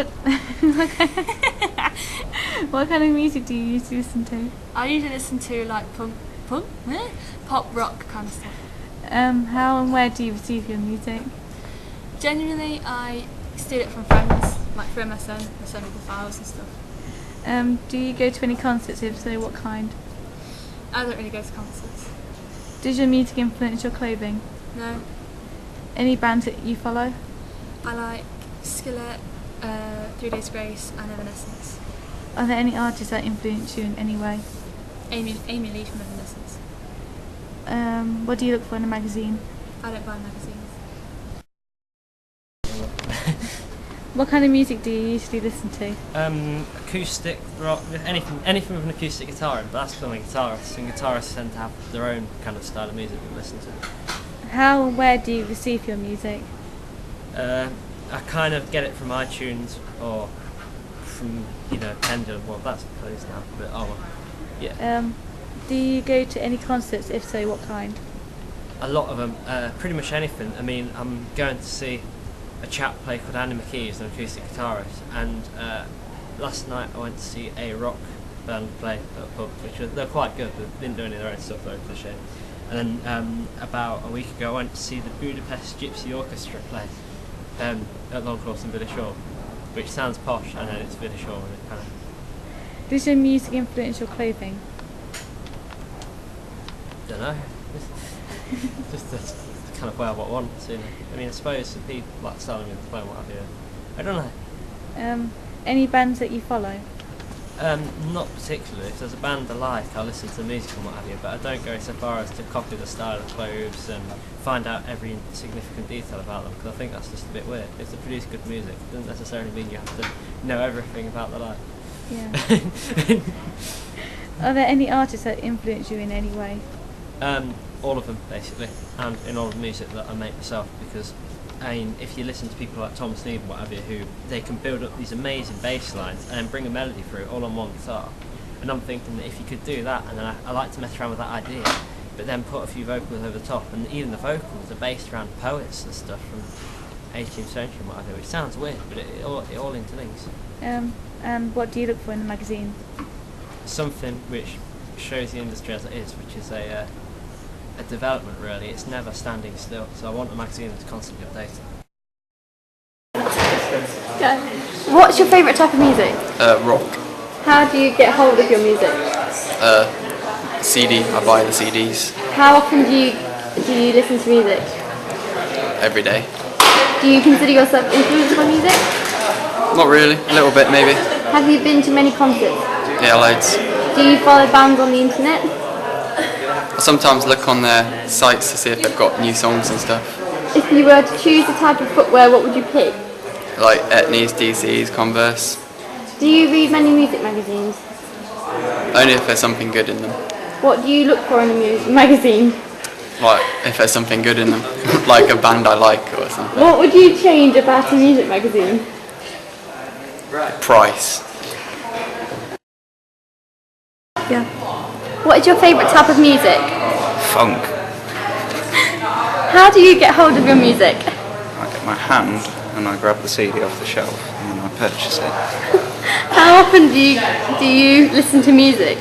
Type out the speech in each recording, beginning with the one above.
What what kind of music do you usually listen to? I usually listen to like pop rock kind of stuff. How and where do you receive your music? Genuinely, I steal it from friends, like through MSN, they send me the files and stuff. Do you go to any concerts? If so, what kind? I don't really go to concerts. Does your music influence your clothing? No. Any bands that you follow? I like Skillet, 3 Days Grace and Evanescence. Are there any artists that influence you in any way? Amy Lee from Evanescence. What do you look for in a magazine? I don't buy magazines. What kind of music do you usually listen to? Acoustic rock, anything with an acoustic guitar in, but that's for the guitarists, and guitarists tend to have their own kind of style of music we listen to. How and where do you receive your music? I kind of get it from iTunes or from, Pendulum. Well, that's closed now, but oh well. Yeah. Do you go to any concerts? If so, what kind? A lot of them, pretty much anything. I mean, I'm going to see a chap play called Andy McKee, who's an acoustic guitarist, and last night I went to see a rock band play at a pub, they're quite good. They've been doing their own stuff though, for shame. And then about a week ago I went to see the Budapest Gypsy Orchestra play at Long Cross in Village Hall, which sounds posh, and then it's Village Hall, and it kind of. Does your music influence your clothing? Don't know. Just that's kind of where what I want, I mean, I suppose the people like selling me the phone, what have you. I don't know. Any bands that you follow? Not particularly. If there's a band I like, I'll listen to the music and what have you, but I don't go so far as to copy the style of clothes and find out every significant detail about them, because I think that's just a bit weird. If they produce good music, it doesn't necessarily mean you have to know everything about their life. Yeah. Are there any artists that influence you in any way? All of them, basically, and in all of the music that I make myself, because I mean, if you listen to people like Thomas Neve and what have you, who they can build up these amazing bass lines and then bring a melody through all on one guitar, and I'm thinking that if you could do that, and then I like to mess around with that idea, but then put a few vocals over the top, and even the vocals are based around poets and stuff from 18th century and what have you, which sounds weird, but it all interlinks. And what do you look for in a magazine? Something which shows the industry as it is, which is a development really. It's never standing still, so I want a magazine that's constantly updated. What's your favourite type of music? Rock. How do you get hold of your music? CD. I buy the CDs. How often do you listen to music? Every day. Do you consider yourself influenced by music? Not really. A little bit maybe. Have you been to many concerts? Yeah, loads. Do you follow bands on the internet? I sometimes look on their sites to see if they've got new songs and stuff. If you were to choose a type of footwear, what would you pick? Like Etnies, DCs, Converse. Do you read many music magazines? Only if there's something good in them. What do you look for in a magazine? Like if there's something good in them, like a band I like or something. What would you change about a music magazine? Price. Yeah. What is your favourite type of music? Funk. How do you get hold of your music? I get my hand and I grab the CD off the shelf and then I purchase it. How often do you listen to music?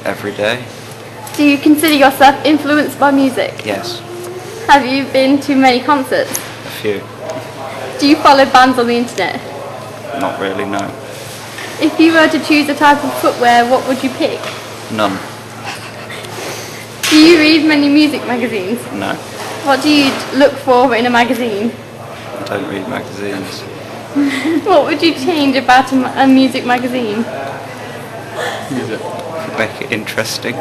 Every day. Do you consider yourself influenced by music? Yes. Have you been to many concerts? A few. Do you follow bands on the internet? Not really, no. If you were to choose a type of footwear, what would you pick? None. Do you read many music magazines? No. What do you look for in a magazine? I don't read magazines. What would you change about a music magazine? Make it interesting.